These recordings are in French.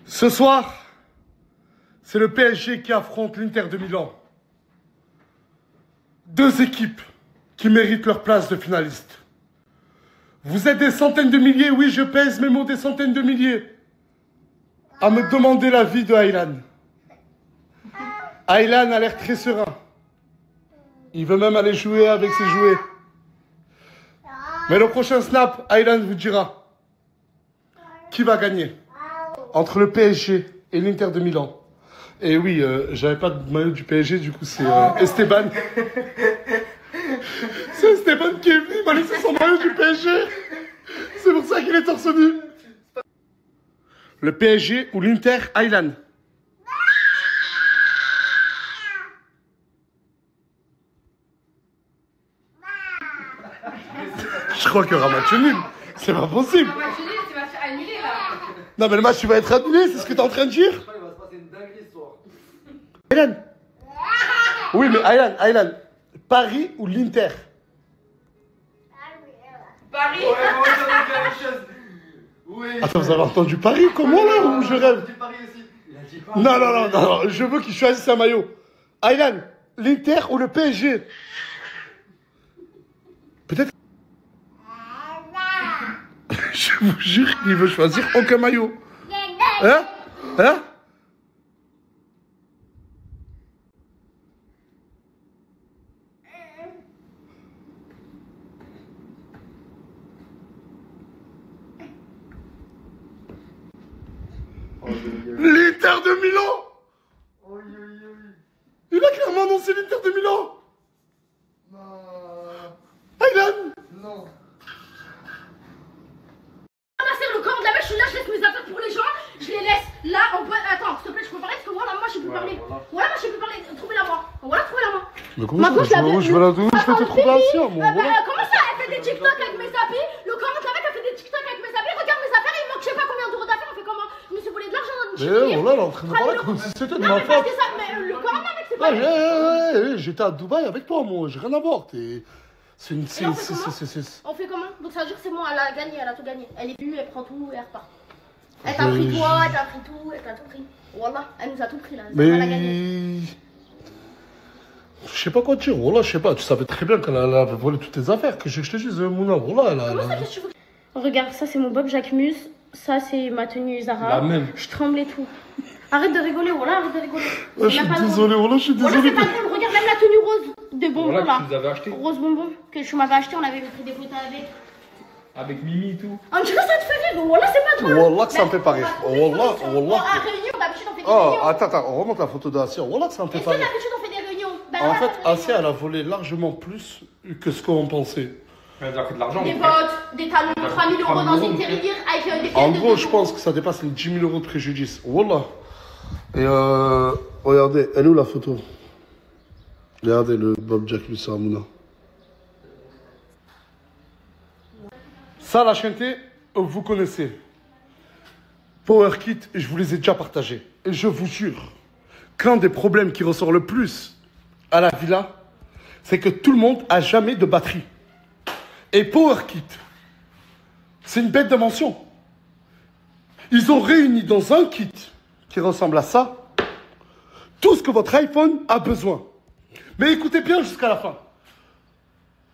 Ce soir, c'est le PSG qui affronte l'Inter de Milan. Deux équipes qui méritent leur place de finaliste. Vous êtes des centaines de milliers, oui, je pèse mes mots, des centaines de milliers, à me demander l'avis de Aylan. Aylan a l'air très serein. Il veut même aller jouer avec ses jouets. Mais le prochain snap, Aylan vous dira qui va gagner entre le PSG et l'Inter de Milan. Et oui, j'avais pas de maillot du PSG, du coup c'est Esteban. C'est Esteban qui est venu, il m'a laissé son maillot du PSG. C'est pour ça qu'il est torse nu. Le PSG ou l'Inter, Aylan. Je crois qu'il y aura match nul. C'est pas possible. Match nul, tu vas te faire annuler là. Non mais le match il va être annulé, c'est ce que t'es en train de dire. Il va se passer une dinguerie ce soir. Aylan. Oui mais Aylan. Paris ou l'Inter? Paris. Ouais, moi j'en ai dit la même chose. Oui. Attends, vous avez entendu Paris comme moi là ou je rêve? Il a dit Paris aussi. Il a dit Paris. Non, je veux qu'il choisisse un maillot. Aylan, l'Inter ou le PSG? Peut-être. Je vous jure qu'il veut choisir aucun maillot. Hein? Hein? L'Inter de Milan! Oui, oui, oui. Il a clairement annoncé l'Inter de Milan! Non. Aylan! Non. Le camp de la mèche, je suis là, je laisse mes affaires pour les gens, je les laisse là, on peut... Attends, s'il te plaît, je peux parler parce que voilà, moi je peux plus parler. Voilà, moi je peux plus parler, trouvez-la moi. Voilà, trouvez-la moi. Mais comment ça? Je vais la donner, je vais te trouver un sien, moi. Comment ça, elle fait des TikTok avec mes habits? Le comment la mec a fait des TikTok avec mes habits? Regarde mes affaires, il me manque je sais pas combien d'euros d'affaires, on fait comment? Je me suis volé de l'argent dans une Mais voilà, elle est en train de parler comme si c'était de Non, ma mais parce faute. que ça, mais le comment mec, c'est pas... J'étais à Dubaï avec toi, moi, j'ai rien à voir. C'est une. Et on fait comment? Donc ça veut dire que c'est bon, elle a gagné, elle a tout gagné. Elle est venue, elle prend tout et elle repart. Elle t'a pris toi, elle t'a pris tout, elle t'a tout pris. Wallah, elle nous a tout pris là. Elle a gagné. Mais. Je sais pas quoi dire, voilà, je sais pas. Tu savais très bien qu'elle avait volé toutes tes affaires. Que je te dise, Mouna, voilà, Comment ça, qu'est-ce que tu veux? Regarde, ça c'est mon Bob Jacquemus, ça c'est ma tenue Zara. La même. Je tremble et tout. Arrête de rigoler, voilà, arrête de rigoler. Je suis désolé, voilà, je suis Voilà, désolé. c'est pas drôle, regarde même la tenue rose de bonbons Voilà, là. que tu nous avais acheté. Rose bonbon, que tu m'avais acheté, on avait pris des photos avec. Avec Mimi et tout. On dirait ça te fait rire, voilà, c'est pas drôle. Wallah que ça me fait pas rire. Wallah. À réunion, d'habitude on fait des Oh, réunions. attends, on remonte la photo d'Asia. Wallah que ça me fait Est-ce pas que rire. d'habitude on fait des réunions? Ben, En voilà, fait, on fait des Asia, elle a volé largement plus que ce qu'on pensait. Elle a fait de l'argent. Des mon frère. bottes, des talons, 3000 euros dans une terrière avec des En pièces de gros, je 2 pense que ça dépasse les 10 000 euros de préjudice. Wallah. Et regardez, elle est où la photo? Regardez le Bob Jack Lucie Mouna. Ça, la chanté, vous connaissez. Power Kit, je vous les ai déjà partagés. Et je vous jure qu'un des problèmes qui ressort le plus à la villa, c'est que tout le monde a jamais de batterie. Et Power Kit, c'est une bête d'invention. Ils ont réuni dans un kit qui ressemble à ça tout ce que votre iPhone a besoin. Mais écoutez bien jusqu'à la fin.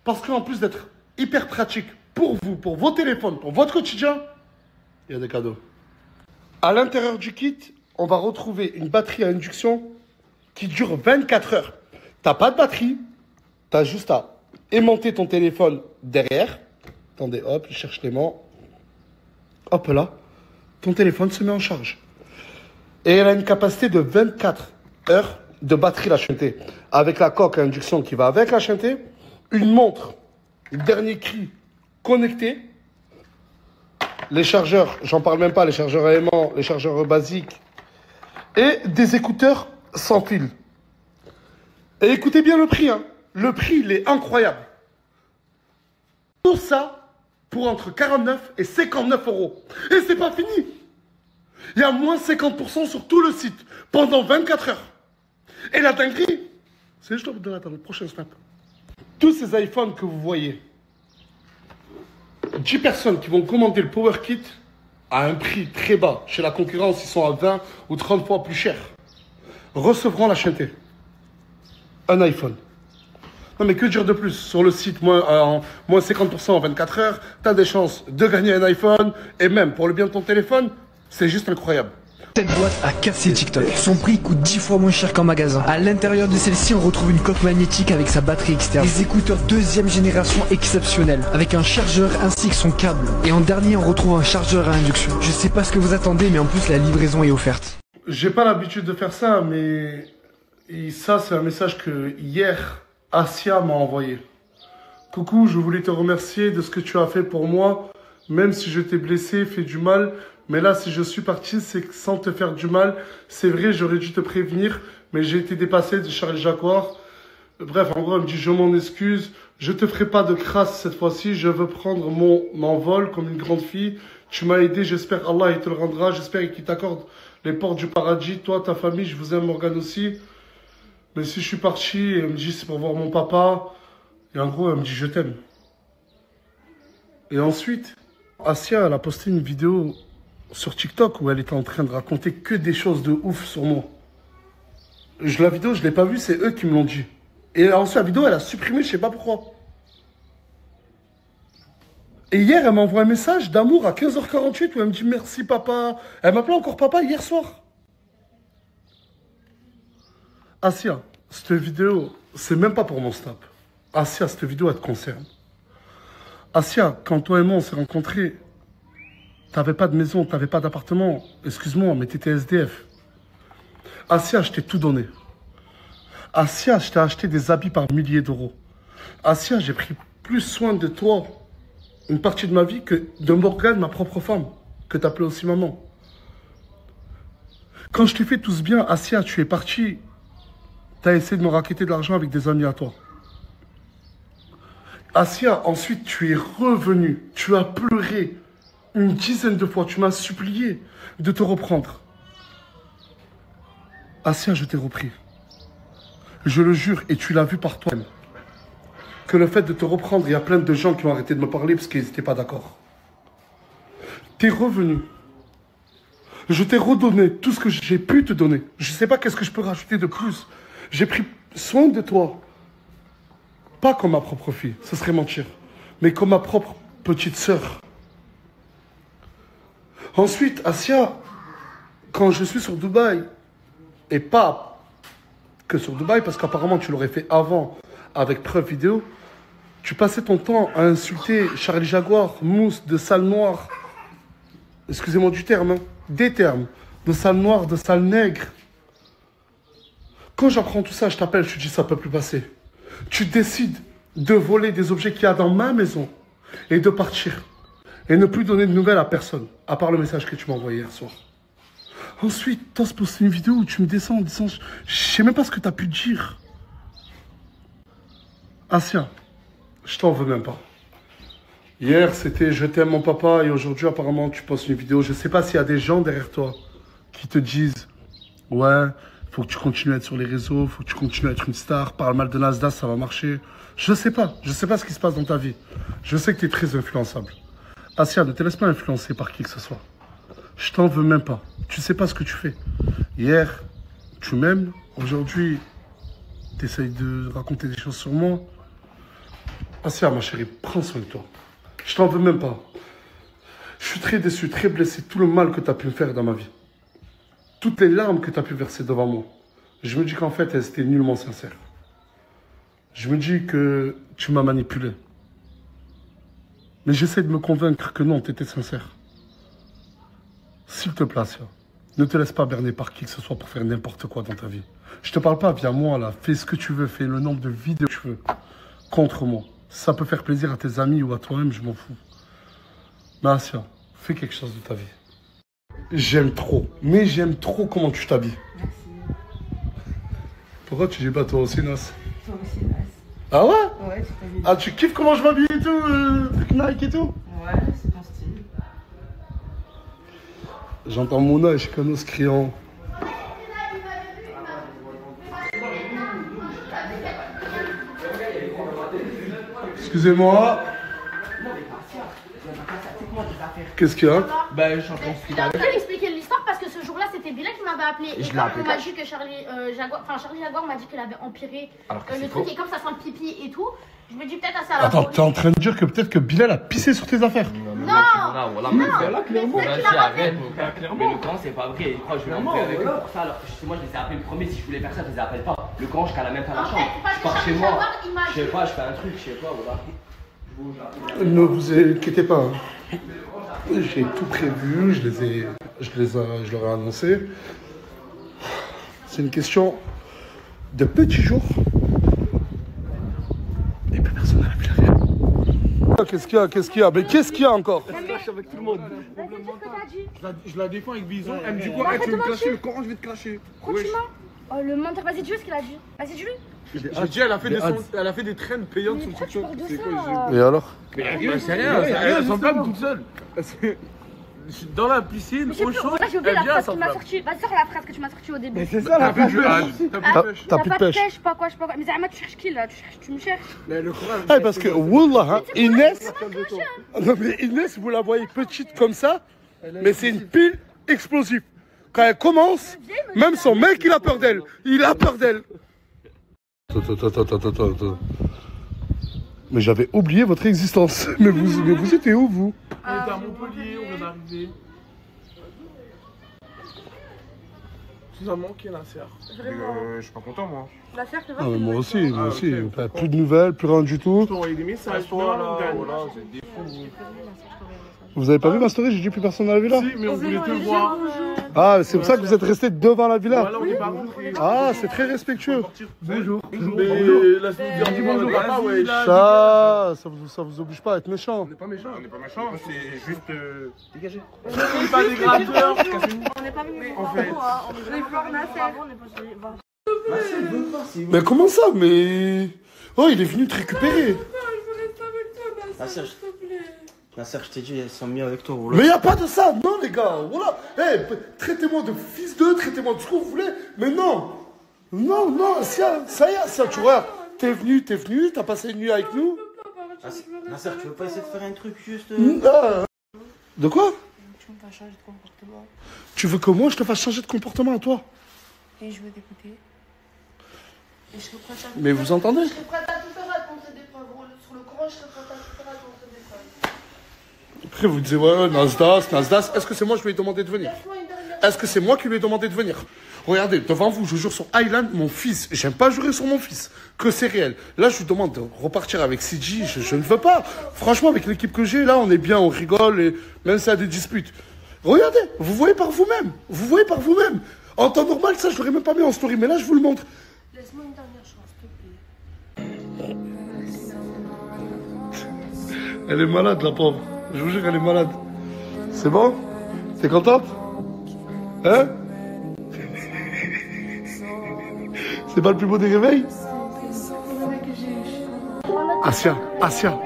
Parce qu'en plus d'être hyper pratique pour vous, pour vos téléphones, pour votre quotidien, il y a des cadeaux. À l'intérieur du kit, on va retrouver une batterie à induction qui dure 24 heures. T'as pas de batterie, t'as juste à aimanter ton téléphone derrière. Attendez, hop, je cherche l'aimant. Hop là, ton téléphone se met en charge. Et elle a une capacité de 24 heures de batterie, la chanté. Avec la coque à induction qui va avec la chanté, une montre, dernier cri, connecté. Les chargeurs, j'en parle même pas, les chargeurs à aimant, les chargeurs basiques. Et des écouteurs sans fil. Et écoutez bien le prix, hein. Le prix, il est incroyable. Tout ça pour entre 49 et 59 euros. Et c'est pas fini. Il y a moins 50% sur tout le site pendant 24 heures. Et la dinguerie, c'est juste dans le prochain snap. Tous ces iPhones que vous voyez, 10 personnes qui vont commander le Power Kit à un prix très bas. Chez la concurrence, ils sont à 20 ou 30 fois plus cher. Recevront la chaîne T. Un iPhone. Non mais que dire de plus? Sur le site, moins 50% en 24 heures, tu as des chances de gagner un iPhone. Et même pour le bien de ton téléphone, c'est juste incroyable. Cette boîte a cassé TikTok. Son prix coûte 10 fois moins cher qu'en magasin. À l'intérieur de celle-ci, on retrouve une coque magnétique avec sa batterie externe. Des écouteurs deuxième génération exceptionnels, avec un chargeur ainsi que son câble. Et en dernier, on retrouve un chargeur à induction. Je sais pas ce que vous attendez, mais en plus, la livraison est offerte. J'ai pas l'habitude de faire ça, mais ça, c'est un message que hier, Asia m'a envoyé. Coucou, je voulais te remercier de ce que tu as fait pour moi, même si je t'ai blessé, fait du mal. Mais là, si je suis parti, c'est sans te faire du mal. C'est vrai, j'aurais dû te prévenir, mais j'ai été dépassé de Charles Jaguar. Bref, en gros, elle me dit, je m'en excuse. Je te ferai pas de crasse cette fois-ci. Je veux prendre mon envol comme une grande fille. Tu m'as aidé, j'espère Allah il te le rendra. J'espère qu'il t'accorde les portes du paradis. Toi, ta famille, je vous aime, Morgane aussi. Mais si je suis parti, elle me dit, c'est pour voir mon papa. Et en gros, elle me dit, je t'aime. Et ensuite, Asia, elle a posté une vidéo sur TikTok où elle était en train de raconter que des choses de ouf sur moi. La vidéo, je ne l'ai pas vue, c'est eux qui me l'ont dit. Et ensuite, la vidéo, elle a supprimé, je ne sais pas pourquoi. Et hier, elle m'a envoyé un message d'amour à 15h48 où elle me dit merci papa. Elle m'appelait encore papa hier soir. Asia, cette vidéo, c'est même pas pour mon snap. Asia, cette vidéo, elle te concerne. Asia, quand toi et moi, on s'est rencontrés, t'avais pas de maison, t'avais pas d'appartement. Excuse-moi, mais t'étais SDF. Asia, je t'ai tout donné. Asia, je t'ai acheté des habits par milliers d'euros. Asia, j'ai pris plus soin de toi une partie de ma vie que de Morgane, ma propre femme, que t'appelais aussi maman. Quand je t'ai fait tout ce bien, Asia, tu es parti. T'as essayé de me racketter de l'argent avec des amis à toi. Asia, ensuite, tu es revenu. Tu as pleuré. Une dizaine de fois, tu m'as supplié de te reprendre. Asia, je t'ai repris. Je le jure, et tu l'as vu par toi-même, que le fait de te reprendre, il y a plein de gens qui ont arrêté de me parler parce qu'ils n'étaient pas d'accord. T'es revenu. Je t'ai redonné tout ce que j'ai pu te donner. Je ne sais pas qu'est-ce que je peux rajouter de plus. J'ai pris soin de toi. Pas comme ma propre fille, ce serait mentir, mais comme ma propre petite sœur. Ensuite, Asia, quand je suis sur Dubaï, et pas que sur Dubaï, parce qu'apparemment tu l'aurais fait avant, avec preuve vidéo, tu passais ton temps à insulter Charlie Jaguar, Mousse, de sale noire, excusez-moi du terme, hein, des termes, de sale noire, de sale nègre. Quand j'apprends tout ça, je t'appelle, je te dis ça peut plus passer. Tu décides de voler des objets qu'il y a dans ma maison et de partir. Et ne plus donner de nouvelles à personne, à part le message que tu m'as envoyé hier soir. Ensuite, tu as posté une vidéo où tu me descends en disant, je sais même pas ce que tu as pu dire. Asia, je t'en veux même pas. Hier, c'était je t'aime mon papa et aujourd'hui, apparemment, tu postes une vidéo. Je sais pas s'il y a des gens derrière toi qui te disent, ouais, faut que tu continues à être sur les réseaux, faut que tu continues à être une star, parle mal de Nasdaq, ça va marcher. Je sais pas ce qui se passe dans ta vie. Je sais que tu es très influençable. Asia, ne te laisse pas influencer par qui que ce soit. Je t'en veux même pas. Tu sais pas ce que tu fais. Hier, tu m'aimes. Aujourd'hui, tu essayes de raconter des choses sur moi. Asia, ma chérie, prends soin de toi. Je t'en veux même pas. Je suis très déçu, très blessé. Tout le mal que tu as pu me faire dans ma vie. Toutes les larmes que tu as pu verser devant moi. Je me dis qu'en fait, elles étaient nullement sincères. Je me dis que tu m'as manipulé. Mais j'essaie de me convaincre que non, tu étais sincère. S'il te plaît, Asia, ne te laisse pas berner par qui que ce soit pour faire n'importe quoi dans ta vie. Je te parle pas via moi, là. Fais ce que tu veux, fais le nombre de vidéos que tu veux contre moi. Si ça peut faire plaisir à tes amis ou à toi-même, je m'en fous. Mais Asia, fais quelque chose de ta vie. J'aime trop, mais j'aime trop comment tu t'habilles. Merci. Pourquoi tu dis pas toi aussi, Nas? Toi aussi, nice. Ah ouais? Ouais, tu t'habilles. Ah, tu kiffes comment je m'habille et tout, avec Nike et tout? Ouais, c'est ton style. J'entends Mouna et Chikanos criant. Excusez-moi. Qu'est-ce qu'il y a? Bah, je suis en train de Il discuter est en avec train d'expliquer l'histoire parce que ce jour-là, c'était Bilal qui m'avait appelé. Et je l'ai quand appelé on m'a cash. dit que Charlie Jaguar m'a dit qu'il avait empiré Alors que le c'est truc faux. et comme ça sent le pipi et tout, je me dis peut-être à ça. la Attends, police. t'es en train de dire que peut-être que Bilal a pissé sur tes affaires. Non. Voilà, Non. là, clairement. Mais Vas-y, qu'il a arrête. rappelé. Mais le Coran, c'est pas vrai. Moi, je vais rentrer avec eux pour ça. Alors que moi, je les ai appelés le premier. Si je voulais faire ça, je les appelle pas. Le Coran, je cale même pas la En chambre. fait, parce Je que pars chez Charlie moi. Jaguar, il m'a Je sais pas, je fais un truc, je sais pas, voilà. Ne vous inquiétez pas. Hein. J'ai tout prévu, je leur ai annoncé. C'est une question de petits jours. Et plus personne n'a vu la rien. Qu'est-ce qu'il y a? Qu'est-ce qu'il y a? Mais qu'est-ce qu'il y a encore? avec tout le monde. Vas-y, dis ce que t'as dit. Je la défends avec Bison. Elle me dit Bah, quoi? Tu veux me arrête de clasher mentir. le Coran, je vais te clasher. Tranquillement. Oh, le menteur, vas-y, dis-le ce qu'il a dit. Vas-y, dis-le. J'ai dit, elle a fait des traînes payantes Mais sur pourquoi tu TikTok. parles de C'est quoi, ça? Et alors? Mais c'est rien, elle s'en femme toute seule. Je suis dans la piscine, Mais je sais au plus, chaud, là j'ai oublié elle la vient, phrase ça que tu m'as flamme. sortie. Vas-y, sors la phrase que tu m'as sortie au début. C'est ça la pêche. T'as plus de pêche. Je sais pas quoi. Mais Zahma, tu cherches qui là? Tu me cherches? Mais le Coran. Ah, parce que, Wallah, hein, Inès, non mais Inès, vous la voyez petite comme ça, mais c'est une pile explosive. Quand elle commence, même son mec, il a peur d'elle. Il a peur d'elle. Attends. Mais j'avais oublié votre existence. Mais vous étiez où, vous? On est à Montpellier, on vient d'arriver. Tu nous as manqué, Nasser. Vraiment. Je suis pas content, moi. La serre, Ah, mais moi aussi, moi aussi. ok. Enfin, plus de nouvelles, plus rien du tout. Je t'ai envoyé des messages, toi, là, voilà, c'est des fous. Vous avez pas vu ma story? J'ai dit plus personne dans la villa. Si, mais on voulait te voir. Ah, c'est pour ça que vous êtes resté devant la villa. Voilà, on est pas rentré. Ah, c'est très respectueux. Bonjour. Mais laisse-nous dire, dis bonjour, papa, ouais. Ça vous oblige pas à être méchant. On n'est pas méchant, c'est juste. Dégagez. On n'est pas des gratteurs, cassez-vous. On n'est pas venus En fait. On est fort, Nasser. On est pas venus. Mais comment ça? Mais. Oh, il est venu te récupérer. Nasser, je t'ai dit, elles sont mieux avec toi. Mais y a pas de ça, non les gars. Voilà. Hey, traitez-moi de fils de, traitez-moi de ce que vous voulez. Mais non. Non, ça y est, ça, tu vois. T'es venu, t'as passé une nuit avec nous. Nasser, tu veux pas essayer de faire un truc juste. De quoi? Tu me fais changer de comportement. Tu veux que moi je te fasse changer de comportement à toi? Et je veux t'écouter. Et je serai prête à Mais vous entendez? Je serais prête à tout faire à compter des preuves. Sur le Coran, je serais prête à tout faire à compter des preuves. Après vous disiez ouais, Nasdas. Est-ce que c'est moi qui lui ai demandé de venir? Est-ce que c'est moi qui lui ai demandé de venir? Regardez, devant vous, je jure sur Island, mon fils. J'aime pas jurer sur mon fils, que c'est réel. Là, je lui demande de repartir avec CG. Je ne veux pas. Franchement, avec l'équipe que j'ai, là, on est bien, on rigole, et même s'il y a des disputes. Regardez, vous voyez par vous-même. Vous voyez par vous-même. En temps normal, ça, je l'aurais même pas mis en story, mais là, je vous le montre. Laisse-moi une dernière chance, s'il te plaît. Elle est malade, la pauvre. Je vous jure, elle est malade. C'est bon? T'es contente? Hein? C'est pas le plus beau des réveils? Asia,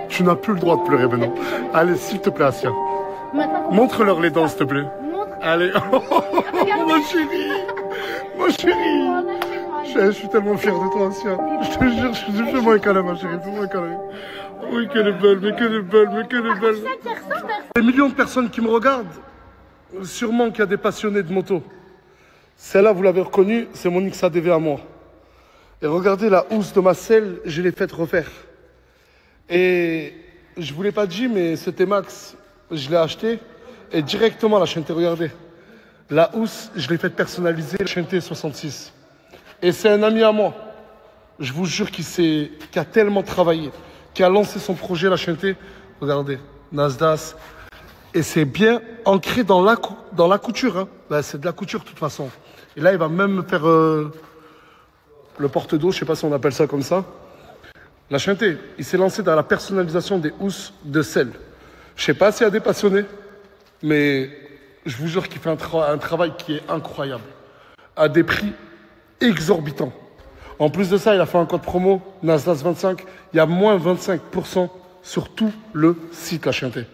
tu n'as plus le droit de pleurer maintenant. Allez, s'il te plaît, Asia. Montre-leur les dents, s'il te plaît. Allez. Ma chérie. Ma chérie. Je suis tellement fier de toi, Asia. Je te jure, fais-moi un câlin, ma chérie. Fais-moi un câlin. Oui, qu'elle est belle, mais qu'elle est belle, mais qu'elle est belle. Des millions de personnes qui me regardent. Sûrement qu'il y a des passionnés de moto. Celle-là, vous l'avez reconnue, c'est mon XADV à moi. Et regardez la housse de ma selle, je l'ai faite refaire. Et je vous l'ai pas dit, mais ce T-Max, je l'ai acheté. Et directement, la Shenté, regardez. La housse, je l'ai faite personnaliser, la Shenté 66. Et c'est un ami à moi. Je vous jure qui a tellement travaillé, qui a lancé son projet, la Shenté. Regardez, Nasdas. Et c'est bien ancré dans la couture. Hein. Ben, c'est de la couture de toute façon. Et là, il va même me faire le porte-dos, je sais pas si on appelle ça comme ça. La Shenté, il s'est lancé dans la personnalisation des housses de sel. Je sais pas s'il y a des passionnés, mais je vous jure qu'il fait un travail qui est incroyable. À des prix exorbitants. En plus de ça, il a fait un code promo, Nasdas 25. Il y a moins 25% sur tout le site, la Shenté.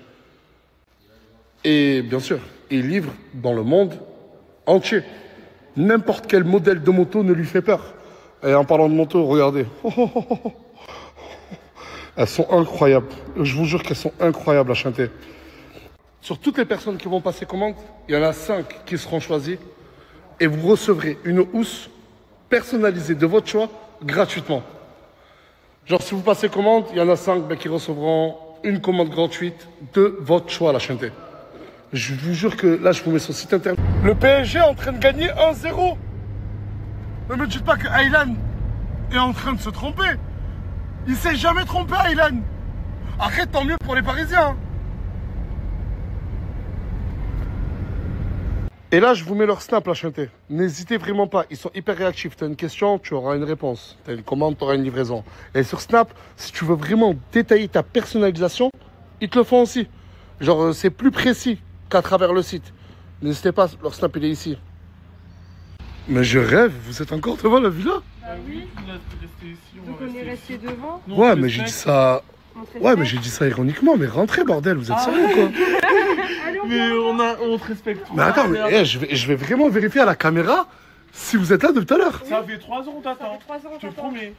Et bien sûr, il livre dans le monde entier. N'importe quel modèle de moto ne lui fait peur. Et en parlant de moto, regardez. Elles sont incroyables. Je vous jure qu'elles sont incroyables à chanter. Sur toutes les personnes qui vont passer commande, il y en a 5 qui seront choisis. Et vous recevrez une housse personnalisée de votre choix gratuitement. Genre, si vous passez commande, il y en a 5 qui recevront une commande gratuite de votre choix, la chanter. Je vous jure que là, je vous mets sur le site internet. Le PSG est en train de gagner 1-0. Ne me dites pas que Aylan est en train de se tromper. Il s'est jamais trompé, Aylan. Arrête, tant mieux pour les Parisiens. Et là, je vous mets leur snap, la chanter. N'hésitez vraiment pas, ils sont hyper réactifs. Tu as une question, tu auras une réponse. Tu as une commande, tu auras une livraison. Et sur Snap, si tu veux vraiment détailler ta personnalisation, ils te le font aussi. Genre, c'est plus précis qu'à travers le site. N'hésitez pas, leur Snap, il est ici. Mais je rêve, vous êtes encore devant la villa? Ah oui. Donc on est resté devant. Ouais, mais j'ai dit ça... Ouais, mais j'ai dit ça ironiquement, mais rentrez, bordel, vous êtes sérieux, quoi? Mais on te respecte. Mais attends, mais, je vais vraiment vérifier à la caméra si vous êtes là depuis tout à l'heure. Ça fait 3 ans qu'on t'attend. Je te promets.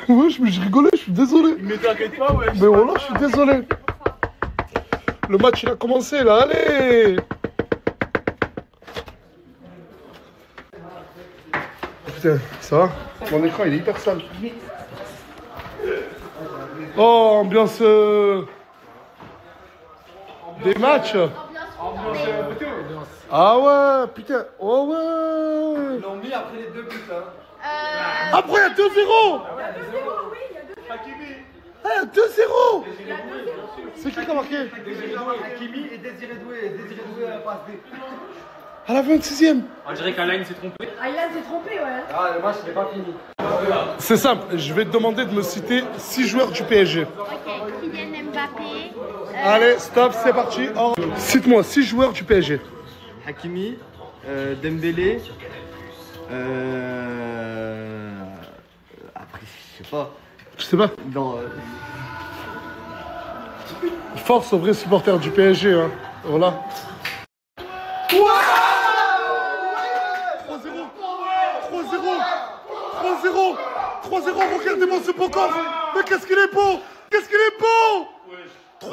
Ouais, je rigolais, je suis désolé. Mais t'inquiète pas, ouais. Mais voilà, je suis désolé. Le match, il a commencé, là, allez. Putain, ça va? Mon écran, il est hyper sale. Oh, ambiance... des matchs. Ah ouais, putain. Oh ouais. Ils l'ont mis après les 2 buts, hein. Après, il y a 2-0. Ah, 2-0. C'est qui a marqué? Hakimi et Désiré Doué. Désiré Doué a pas passé. À la 26e. On dirait qu'Alain s'est trompé. Aylan s'est trompé, ouais. Ah, le match n'est pas fini. C'est simple, je vais te demander de me citer 6 joueurs du PSG. Ok, Kylian Mbappé. Allez, stop, c'est parti. Cite-moi 6 joueurs du PSG. Hakimi, Dembélé. Après, je sais pas. Je sais pas. Dans. Force aux vrais supporters du PSG. Hein. Voilà. 3-0. 3-0. Regardez-moi ce beau corps. Mais qu'est-ce qu'il est beau. Qu'est-ce qu'il est beau. 3-0.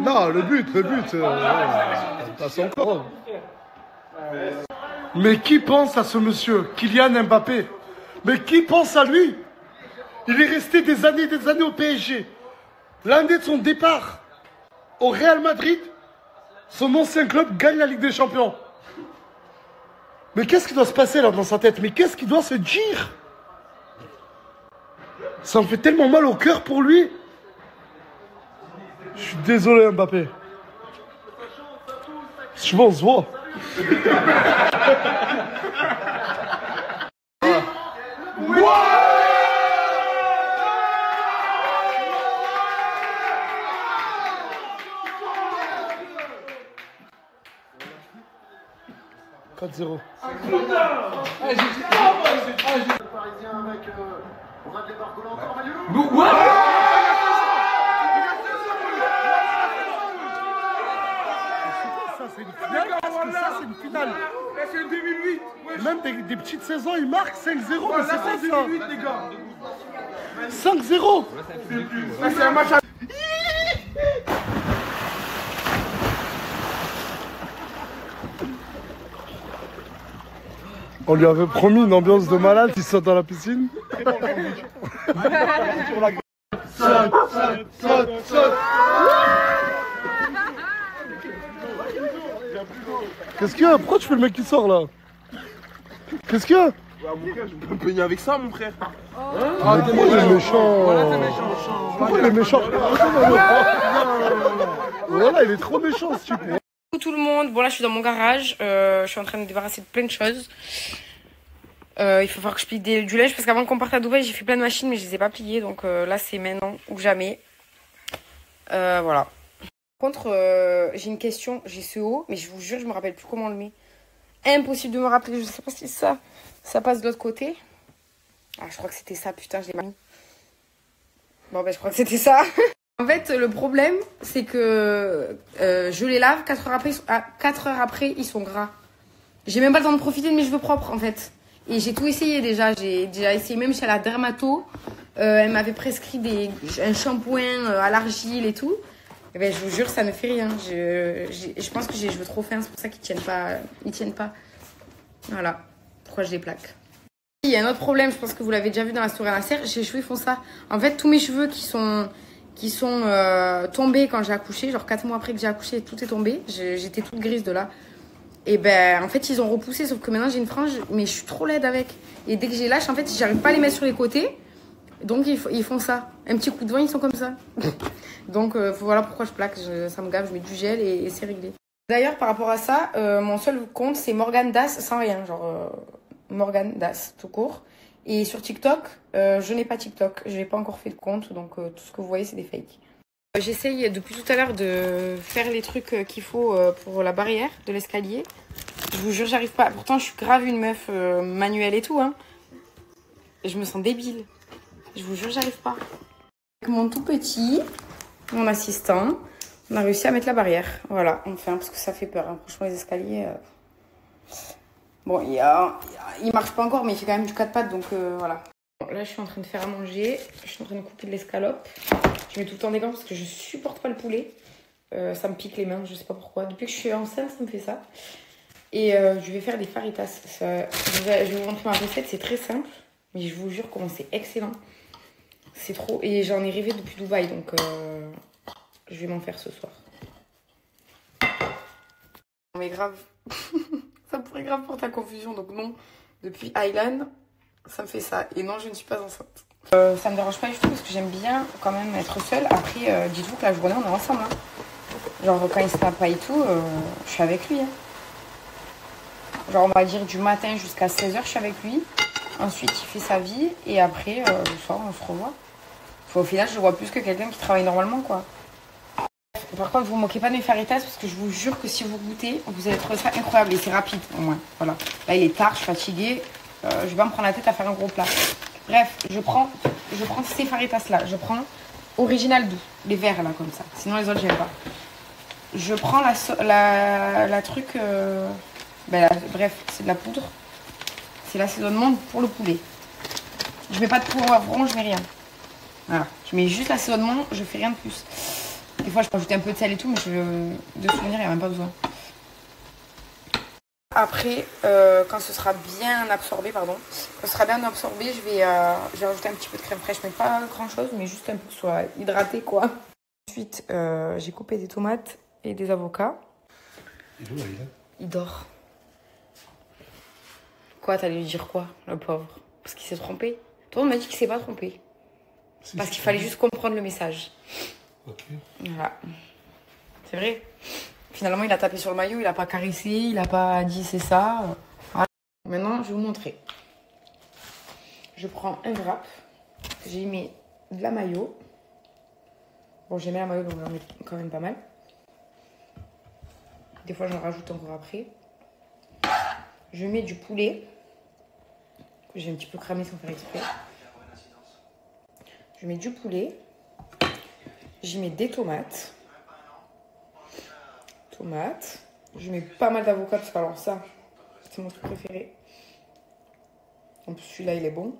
Non, le but. Passe encore. Mais qui pense à ce monsieur, Kylian Mbappé? Mais qui pense à lui? Il est resté des années au PSG. L'année de son départ au Real Madrid, son ancien club gagne la Ligue des Champions. Mais qu'est-ce qui doit se passer là dans sa tête? Mais qu'est-ce qui doit se dire? Ça me fait tellement mal au cœur pour lui. Je suis désolé, Mbappé. Je on se voit. Ça, c'est une finale. C'est 2008. Même des petites saisons, ils marquent 5-0. Mais c'est quoi ça? 2008, les gars. 5-0. C'est un match à... On lui avait promis une ambiance de malade, il saute dans la piscine. Saute. Qu'est-ce qu'il y a? Pourquoi tu fais le mec qui sort là? Qu'est-ce qu'il y a? Ouais, mon frère, je peux me peigner avec ça, mon frère. Ah, t'es méchant. Pourquoi il est méchant? Voilà, il est trop méchant ce type. Coucou tout le monde, bon là je suis dans mon garage, je suis en train de me débarrasser de plein de choses. Il faut voir que je plie du linge parce qu'avant qu'on parte à Dubaï j'ai fait plein de machines mais je les ai pas pliées, donc là c'est maintenant ou jamais. Voilà. Par contre j'ai une question, j'ai ce haut mais je vous jure je me rappelle plus comment on le met. Impossible de me rappeler, je sais pas si ça passe de l'autre côté. Ah je crois que c'était ça, putain je l'ai pas mis. Bon ben je crois que c'était ça. En fait, le problème, c'est que je les lave, 4 heures après, ils sont gras. J'ai même pas le temps de profiter de mes cheveux propres, en fait. Et j'ai tout essayé déjà. J'ai déjà essayé même chez la dermato. Elle m'avait prescrit un shampoing à l'argile et tout. Et ben, je vous jure, ça ne fait rien. Je pense que j'ai les cheveux trop fins, c'est pour ça qu'ils tiennent pas. Ils tiennent pas. Voilà pourquoi je les plaque. Il y a un autre problème, je pense que vous l'avez déjà vu dans la story à la serre. Les cheveux, ils font ça. En fait, tous mes cheveux qui sont tombés quand j'ai accouché, genre 4 mois après que j'ai accouché, tout est tombé. J'étais toute grise de là. Et ben, en fait, ils ont repoussé, sauf que maintenant j'ai une frange, mais je suis trop laide avec. Et dès que j'ai lâche, en fait, j'arrive pas à les mettre sur les côtés. Donc, ils font ça. Un petit coup de vent, ils sont comme ça. Donc, voilà pourquoi je plaque. Ça me gave, je mets du gel et c'est réglé. D'ailleurs, par rapport à ça, mon seul compte, c'est Morgane Das sans rien. Genre, Morgane Das, tout court. Et sur TikTok, je n'ai pas TikTok. Je n'ai pas encore fait de compte. Donc, tout ce que vous voyez, c'est des fakes. J'essaye depuis tout à l'heure de faire les trucs qu'il faut pour la barrière de l'escalier. Je vous jure, j'arrive pas. Pourtant, je suis grave une meuf manuelle et tout. Hein. Et je me sens débile. Je vous jure, j'arrive pas. Avec mon tout petit, mon assistant, on a réussi à mettre la barrière. Voilà, enfin, parce que ça fait peur. Hein. Franchement, les escaliers... Bon, il marche pas encore, mais il fait quand même du 4 pattes, donc voilà. Bon, là, je suis en train de faire à manger. Je suis en train de couper de l'escalope. Je mets tout le temps des gants parce que je supporte pas le poulet. Ça me pique les mains, je sais pas pourquoi. Depuis que je suis enceinte, ça me fait ça. Et je vais faire des faritas. Je vais vous montrer ma recette, c'est très simple. Mais je vous jure comment c'est excellent. C'est trop... Et j'en ai rêvé depuis Dubaï, donc je vais m'en faire ce soir. Mais grave... Ça pourrait grave porter à confusion, donc non. Depuis Highland, ça me fait ça. Et non, je ne suis pas enceinte. Ça me dérange pas du tout parce que j'aime bien quand même être seule. Après, dites-vous que la journée, on est ensemble. Hein. Genre, quand il se tape pas et tout, je suis avec lui. Hein. Genre, on va dire du matin jusqu'à 16h, je suis avec lui. Ensuite, il fait sa vie. Et après, le soir, on se revoit. Enfin, au final, je vois plus que quelqu'un qui travaille normalement, quoi. Par contre, vous ne moquez pas de mes faritas parce que je vous jure que si vous goûtez, vous allez trouver ça incroyable. Et c'est rapide, au moins. Voilà. Là, il est tard, je suis fatiguée. Je vais pas me prendre la tête à faire un gros plat. Bref, je prends ces faritas-là. Je prends original doux. Les verts, là, comme ça. Sinon, les autres, j'aime pas. Je prends la truc... bref, c'est de la poudre. C'est l'assaisonnement pour le poulet. Je mets pas de poivron, je mets rien. Voilà. Je mets juste l'assaisonnement, je fais rien de plus. Des fois, je peux ajouter un peu de sel et tout, mais de souvenir, il n'y a même pas besoin. Après, quand ce sera bien absorbé, je vais rajouter un petit peu de crème fraîche, mais pas grand-chose, mais juste un peu que ce soit hydraté, quoi. Ensuite, j'ai coupé des tomates et des avocats. Il dort. Quoi, t'allais lui dire quoi, le pauvre? Parce qu'il s'est trompé. Toi, on m'a dit qu'il s'est pas trompé. Parce qu'il fallait juste comprendre le message. Ok. Voilà. C'est vrai. Finalement, il a tapé sur le maillot, il a pas caressé, il a pas dit c'est ça. Voilà. Maintenant, je vais vous montrer. Je prends un wrap. J'ai mis de la mayo. Bon, j'ai mis la mayo, donc j'en mets quand même pas mal. Des fois, j'en rajoute encore après. Je mets du poulet. Que j'ai un petit peu cramé sans faire exprès. Je mets du poulet. J'y mets des tomates. Je mets pas mal d'avocats parce que alors ça, c'est mon truc préféré. En plus, celui-là, il est bon.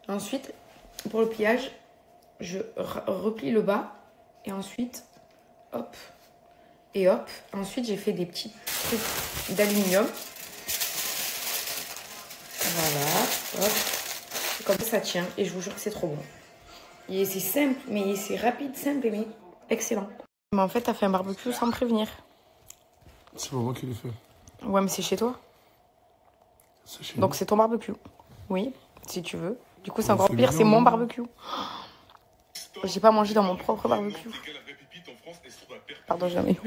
Ensuite, pour le pliage, je replie le bas. Et ensuite, hop. Et hop. Ensuite, j'ai fait des petits trucs d'aluminium. Voilà. Hop. Comme ça tient. Et je vous jure que c'est trop bon. Et c'est simple, mais c'est rapide, simple, mais excellent. Mais en fait, t'as fait un barbecue sans me prévenir. C'est pas moi qui l'ai fait. Ouais, mais c'est chez toi. C'est chez Donc c'est ton barbecue. Oui, si tu veux. Du coup, c'est encore pire, c'est mon barbecue. J'ai pas mangé dans mon propre barbecue. Pardon, jamais.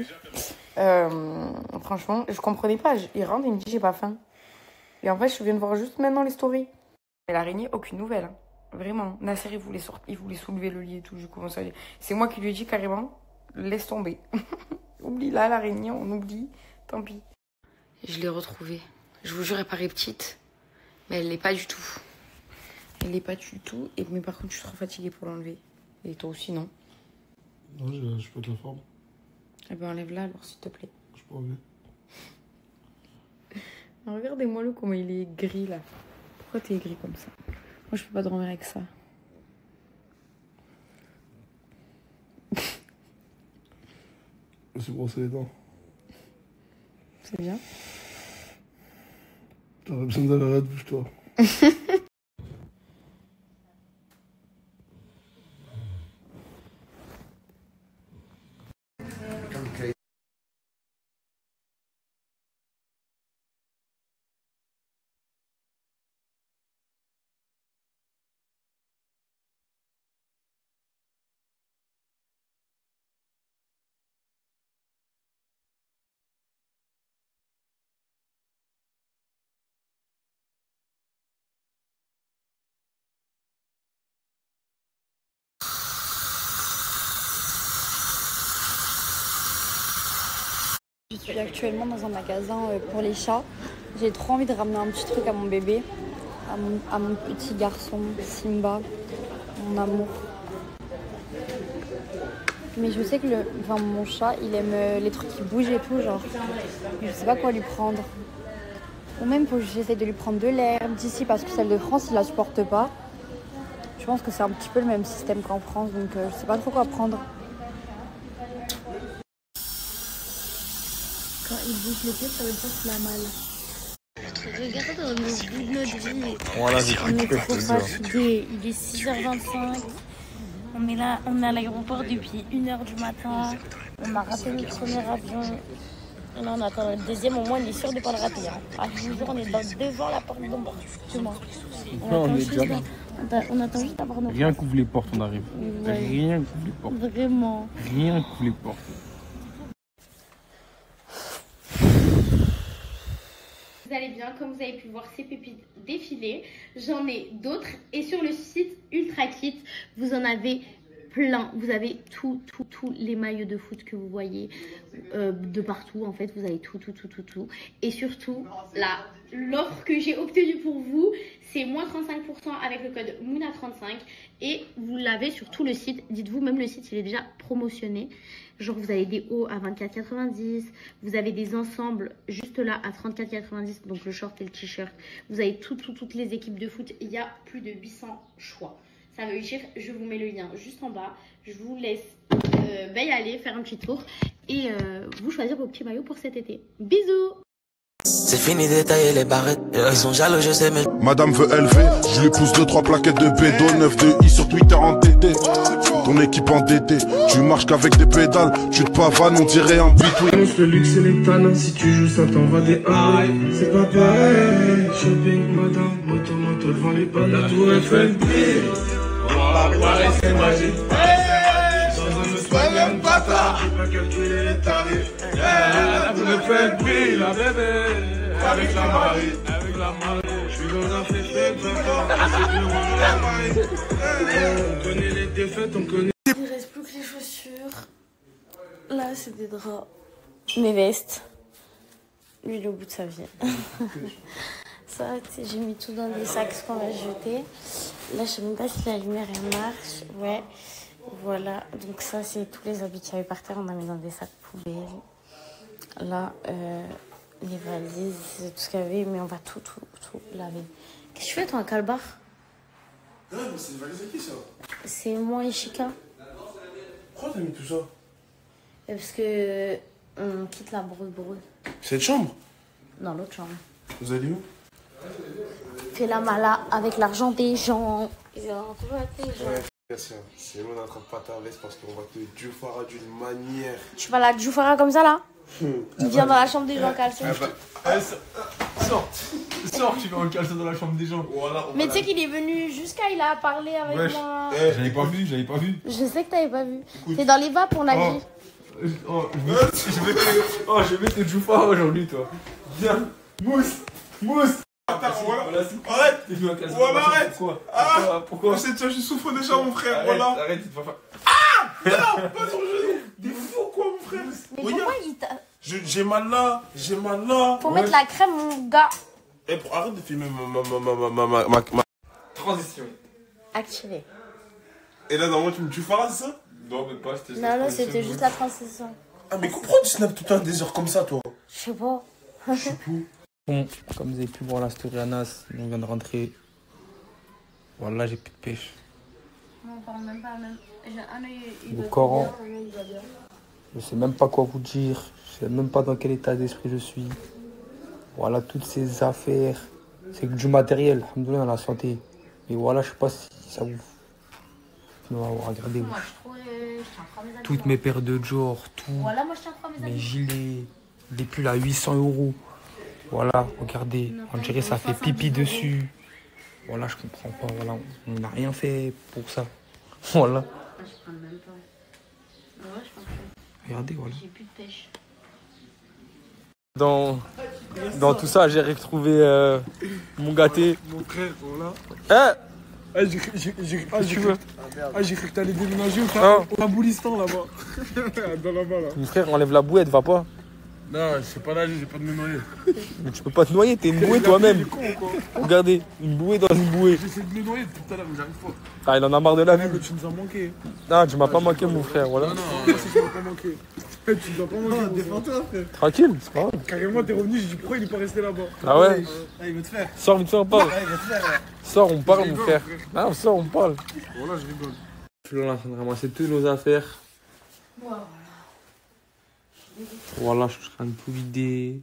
Franchement, je comprenais pas. Il rentre, il me dit j'ai pas faim. Et en fait, je viens de voir juste maintenant les stories. Et l'araignée, aucune nouvelle. Hein. Vraiment. Nasser, il voulait soulever le lit et tout. C'est moi qui lui ai dit carrément, laisse tomber. Oublie là, l'araignée, on oublie. Tant pis. Je l'ai retrouvée. Je vous jure, elle paraît petite. Mais elle l'est pas du tout. Elle l'est pas du tout. Mais par contre, je suis trop fatiguée pour l'enlever. Et toi aussi, non? Non, je peux te la forme. Eh ben, enlève-la alors, s'il te plaît. Je peux enlever. Regardez-moi le comment il est gris là. Pourquoi t'es gris comme ça? Moi, je peux pas dormir avec ça. Je me suis brossé les dents. C'est bien. T'aurais besoin d'aller à la douche, toi. Je suis actuellement dans un magasin pour les chats. J'ai trop envie de ramener un petit truc à mon bébé, à mon petit garçon Simba, mon amour. Mais je sais que mon chat, il aime les trucs qui bougent et tout, genre. Je sais pas quoi lui prendre. Ou même j'essaie de lui prendre de l'herbe d'ici parce que celle de France, il la supporte pas. Je pense que c'est un petit peu le même système qu'en France, donc je sais pas trop quoi prendre. Quand il bouge les pieds, ça veut dire qu'il a mal. Regardez dans le bout de notre vie. Voilà, On est trop fatigués. Il est 6h25. On est là, on est à l'aéroport depuis 1h du matin. On a raté le premier avion. Et là, on attend le deuxième. Au moins, on est sûr de ne pas le rater. Hein. À 12h, on est devant la porte d'embarquement. On attend juste d'avoir nos Rien qu'ouvre les portes, on arrive. Ouais. Rien qu'ouvre les portes. Vraiment. Rien qu'ouvre les portes. Vous allez bien, comme vous avez pu voir ces pépites défiler, j'en ai d'autres et sur le site Ultra Kit, vous en avez plein. Vous avez tous les maillots de foot que vous voyez de partout, en fait, vous avez tout. Et surtout, l'offre que j'ai obtenue pour vous, c'est moins 35% avec le code MOUNA35 et vous l'avez sur tout le site. Dites-vous, même le site, il est déjà promotionné. Genre, vous avez des hauts à 24,90, vous avez des ensembles juste là à 34,90, donc le short et le t-shirt. Vous avez toutes les équipes de foot, il y a plus de 800 choix. Ça veut dire, je vous mets le lien juste en bas. Je vous laisse y aller, faire un petit tour et vous choisir vos petits maillots pour cet été. Bisous! C'est fini d'étailler les barrettes, ils sont jaloux, je sais, mais Madame veut élever, je lui pousse 2-3 plaquettes de bédo, 9 de I sur Twitter en TT. Ton équipe endettée, tu marches qu'avec des pédales, tu te pavanes, on dirait un between. Le luxe et les talents, si tu joues ça t'envoie des high. C'est pas pareil, shopping, madame, moto devant les balles, la tour Eiffel brille. Paris c'est magique, sans un soin même bâtard, j'ai pas calculé les tarifs. La tour Eiffel brille, la bébé, avec la Marie, je suis dans un féfé, on connaît les défaites, on connaît. Il reste plus que les chaussures. Là, c'est des draps. Mes vestes. Lui, il est au bout de sa vie. Ça, j'ai mis tout dans des sacs qu'on va jeter. Là, je sais même pas si la lumière elle marche. Ouais. Voilà. Donc ça, c'est tous les habits qu'il y avait par terre. On a mis dans des sacs poubelles. Là, les valises, c'est tout ce qu'il y avait. Mais on va tout laver. Qu'est-ce que tu fais, toi, un calbar? Non, mais c'est une valise à qui, ça? C'est moi et Chica. Pourquoi t'as mis tout ça? Parce que on quitte la brousse. Cette chambre? Dans l'autre chambre. Vous allez où? Fais la mala avec l'argent des gens. Ouais, c'est loin d'être pas ta veste parce qu'on va te djoufara d'une manière. Tu vas la djoufara comme ça là? Il vient dans la chambre des gens en caleçon. Sors, tu vas en caleçon dans la chambre des gens. Voilà, mais tu sais qu'il est venu jusqu'à, il a parlé avec moi. J'avais pas vu. Je sais que t'avais pas vu. T'es dans les vapes, on l'a dit. Je vais te djoufara aujourd'hui, toi. Viens, mousse. Attends, voilà. Arrête. Arrête. Pourquoi? Je souffre déjà, mon frère. Voilà. Arrête, tu te vas faire. Non, pas sur le genou. Des fous, quoi, mon frère. Mais pourquoi il t'a... J'ai mal là. Faut mettre la crème, mon gars. Arrête de filmer ma... Transition. Activé. Et là, normalement, tu me tueras, c'est ça? Non, mais pas, c'était juste la transition. Ah, mais pourquoi tu snaps tout le temps des heures comme ça, toi? Je sais pas. Bon, comme vous avez pu voir la story Anas, on vient de rentrer Voilà, j'ai plus de pêche. Non, on parle même pas. J'ai un œil. Le Coran. Je sais même pas quoi vous dire. Je sais même pas dans quel état d'esprit je suis. Voilà, toutes ces affaires. C'est que du matériel, alhamdoulilah, la santé. Et voilà, je sais pas si ça vous... Non, regardez. Moi, je tiens trop mes habits. Toutes mes paires de Dior, tout. Voilà, moi, je tiens trop mes habits. Mes gilets, des pulls à 800 €. Voilà, regardez. On dirait ça fait pipi dessus. Voilà, je comprends pas. Voilà, on n'a rien fait pour ça. Voilà. Je prends même pas. Ouais, je pense que... Regardez, voilà. J'ai plus de pêche. Dans tout ça, j'ai retrouvé mon gâté. Mon frère, voilà. Hein? J'ai cru que t'allais déménager au Boulistan là-bas. Dans là-bas là. Mon frère, enlève la bouette, va pas. Non, je sais pas nager, j'ai pas de me noyer. Mais tu peux pas te noyer, t'es une bouée toi-même. Regardez, une bouée dans une bouée. J'essaie de me noyer depuis tout à l'heure, mais j'arrive pas. Ah, il en a marre de la vie. Mais tu nous as manqué. Non, tu m'as pas manqué, mon frère, voilà. Non, moi aussi, tu m'as pas manqué. Tu nous as pas manqué. Défends-toi, frère. Tranquille, c'est pas grave. Carrément, t'es revenu, j'ai dit pourquoi il est pas resté là-bas. Ah ouais? Il veut te faire. Sors vite fait, on parle. Il veut te faire. Sors, on parle, mon frère. Non, sors, on parle. Voilà, je rigole. Je suis là en train de ramasser toutes nos affaires. Voilà, je suis en train de tout vider.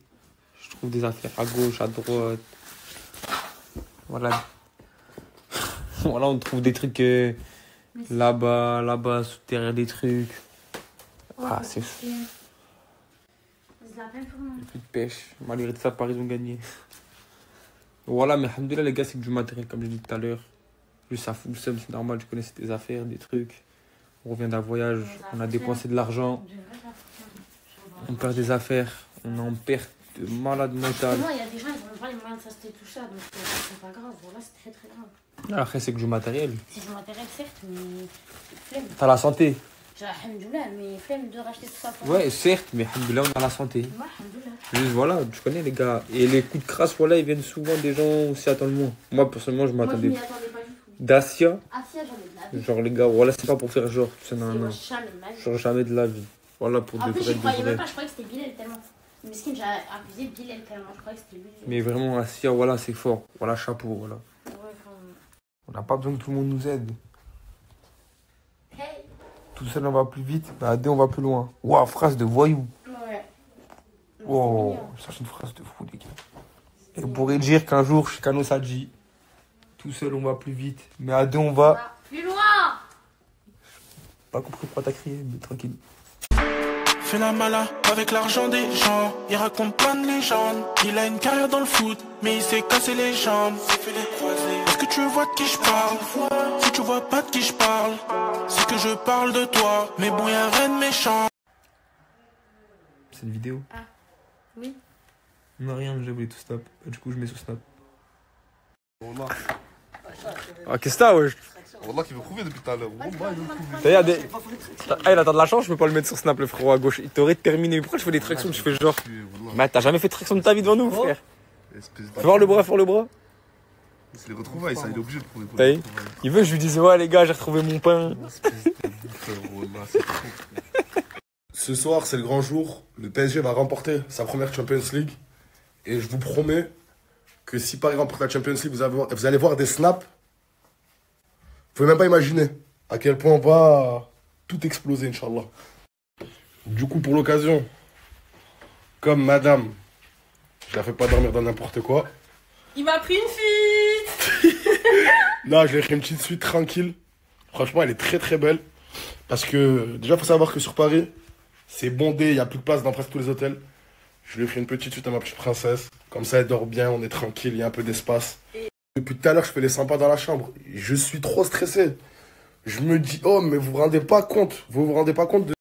Je trouve des affaires à gauche, à droite. Voilà. Voilà, on trouve des trucs là-bas, derrière des trucs. Ah, c'est fou. Il n'y a plus de pêche. Malgré ça, Paris ont gagné. Voilà, mais alhamdoulilah, les gars, c'est que du matériel, comme j'ai dit tout à l'heure. Juste ça fout le seum, c'est normal, je connaissais des affaires, des trucs. On revient d'un voyage, on a dépensé de l'argent. On perd des affaires, on en perd de malade mental. Il y a des gens, ils n'ont pas les moyens de s'acheter tout ça, donc c'est pas grave. Voilà, c'est très très grave. Après, c'est que du matériel. C'est du matériel, certes, mais flemme. T'as la santé. J'ai alhamdoulilah, mais flemme de racheter tout ça. Ouais, certes, mais alhamdoulilah, on a la santé. Ouais, alhamdoulilah. Juste voilà, tu connais les gars. Et les coups de crasse, voilà, ils viennent souvent des gens où s'y attendent moins. Moi, personnellement, je m'attendais. Moi, je m'y attendais pas du tout. Dacia. Asia, j'en ai de la vie. Genre, les gars, voilà, c'est pas pour faire genre. C'est non, non. Jamais de ma vie. Genre, jamais de la vie. Voilà, pour En de plus, vrai, je de croyais vrai. même pas, je croyais que c'était Bilal tellement. Mais ce qui j'ai abusé de Bilal tellement, je croyais que c'était lui. Mais vraiment, Dacia, voilà, c'est fort. Voilà, chapeau, voilà. Ouais, enfin... On n'a pas besoin que tout le monde nous aide. Hey. Tout seul, on va plus vite. Bah, dès on va plus loin. Waouh, phrase de voyou. Ouais. Wow, ça c'est une phrase de fou, les gars. Et on pourrait dire qu'un jour, Chicano Sadji, tout seul on va plus vite, mais à deux on va. Plus loin. Pas compris pourquoi t'as crié, mais tranquille. Fais la mala avec l'argent des gens. Il raconte plein de légendes. Il a une carrière dans le foot, mais il s'est cassé les jambes. Est-ce que tu vois de qui je parle? Si tu vois pas de qui je parle, c'est que je parle de toi. Mais bon, y'a rien de méchant. C'est une vidéo? Ah, oui. Non, rien, j'ai voulu tout snap. Du coup, je mets sous snap. Wallah. Ah, qu'est-ce que t'as, wesh? Wallah, qui veut prouver depuis tout à l'heure. D'ailleurs, ah, il attend de la chance, je peux pas le mettre sur snap, le frérot à gauche. Il t'aurait terminé. Pourquoi tu fais des tractions? Tu fais genre. Mais t'as jamais fait de traction de ta vie devant nous, frère. Fais voir le bras, fais le bras. C'est les retrouvailles, ça, il est obligé de prouver. Il veut que je lui dise, ouais, les gars, j'ai retrouvé mon pain. Ce soir, c'est le grand jour. Le PSG va remporter sa première Champions League. Et je vous promets que si Paris remporte la Champions League, vous allez voir des snaps. Vous pouvez même pas imaginer à quel point on va tout exploser, Inch'Allah. Du coup, pour l'occasion, comme madame, je la fais pas dormir dans n'importe quoi. Il m'a pris une fuite. Là, je lui ai fait une petite suite tranquille. Franchement, elle est très très belle. Parce que déjà, il faut savoir que sur Paris, c'est bondé, il n'y a plus de place dans presque tous les hôtels. Je lui ai fait une petite suite à ma petite princesse. Comme ça, elle dort bien, on est tranquille, il y a un peu d'espace. Depuis tout à l'heure, je fais les 100 pas dans la chambre. Je suis trop stressé. Je me dis, oh, mais vous vous rendez pas compte. Vous vous rendez pas compte de